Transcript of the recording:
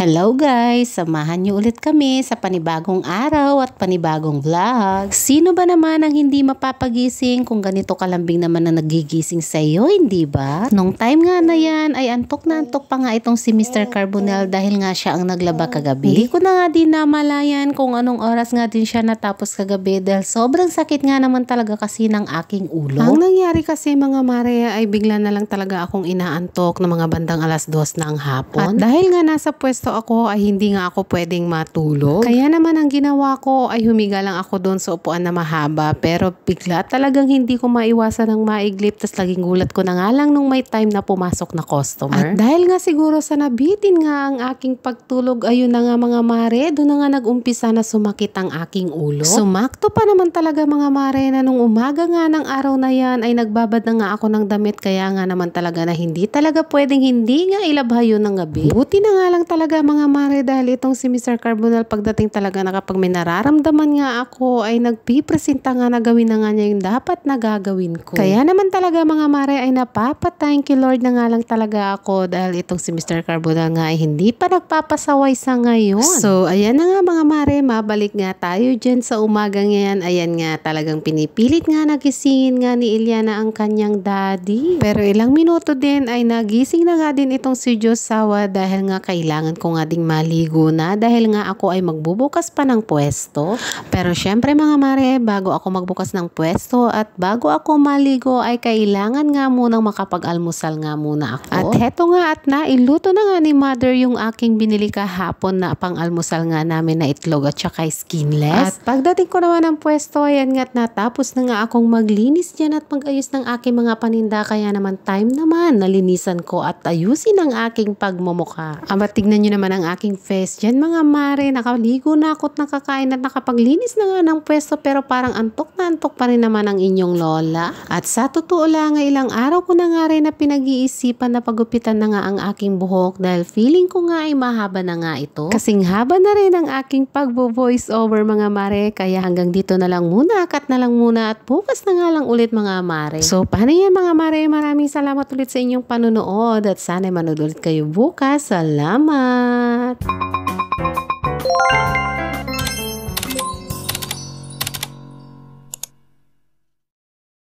Hello guys! Samahan niyo ulit kami sa panibagong araw at panibagong vlog. Sino ba naman ang hindi mapapagising kung ganito kalambing naman na nagigising sa iyo, hindi ba? Nung time nga na yan ay antok na antok pa nga itong si Mr. Carbonell dahil nga siya ang naglaba kagabi. Hindi ko na nga din namalayan kung anong oras nga din siya natapos kagabi dahil sobrang sakit nga naman talaga kasi ng aking ulo. Ang nangyari kasi mga mare ay bigla na lang talaga akong inaantok na mga bandang alas 2 ng hapon. At dahil nga nasa pwesto ako ay hindi nga ako pwedeng matulog. Kaya naman ang ginawa ko ay humiga lang ako doon sa upuan na mahaba pero bigla talagang hindi ko maiwasan ng maiglip tas laging gulat ko na nga lang nung may time na pumasok na customer. At dahil nga siguro sa nabitin nga ang aking pagtulog ayun na nga mga mare, doon na nga nag-umpisa na sumakit ang aking ulo. Sumakto pa naman talaga mga mare na nung umaga nga ng araw na yan ay nagbabad na nga ako ng damit kaya nga naman talaga na hindi talaga pwedeng hindi nga ilabha yun ng gabi. Buti na nga lang talaga mga mare dahil itong si Mr. Carbonell pagdating talaga na kapag may nararamdaman nga ako ay nagpipresenta nga na gawin na nga niya yung dapat na gagawin ko. Kaya naman talaga mga mare ay napapa-thank you Lord na nga lang talaga ako dahil itong si Mr. Carbonell nga ay hindi pa nagpapasaway sa ngayon. So ayan na nga mga mare, mabalik nga tayo dyan sa umagang yan. Ayan nga talagang pinipilit nga nagisingin nga ni Iliana ang kanyang daddy. Pero ilang minuto din ay nagising na nga din itong si Josawa dahil nga kailangan ko nga ding maligo na dahil nga ako ay magbubukas pa ng pwesto. Pero syempre mga mare, bago ako magbukas ng pwesto at bago ako maligo ay kailangan nga munang makapag-almusal nga muna ako. At heto nga at nailuto na nga ni mother yung aking binili kahapon na pang-almusal nga namin na itlog at saka skinless. At pagdating ko naman ng pwesto, ayan nga at natapos na nga akong maglinis dyan at mag-ayos ng aking mga paninda kaya naman time naman nalinisan ko at ayusin ang aking pagmumukha. Aba tignan nyo naman ang aking face dyan mga mare, nakaligo na ako at nakakain at nakapaglinis na nga ng pwesto pero parang antok na antok pa rin naman ang inyong lola. At sa totoo lang ay ilang araw ko na nga rin na pinag-iisipan na pagupitan na nga ang aking buhok dahil feeling ko nga ay mahaba na nga ito. Kasing haba na rin ang aking pagbo-voice over mga mare kaya hanggang dito na lang muna, cut na lang muna at bukas na nga lang ulit mga mare. So paano yan mga mare, maraming salamat ulit sa inyong panunood at sana manood ulit kayo bukas. Salamat!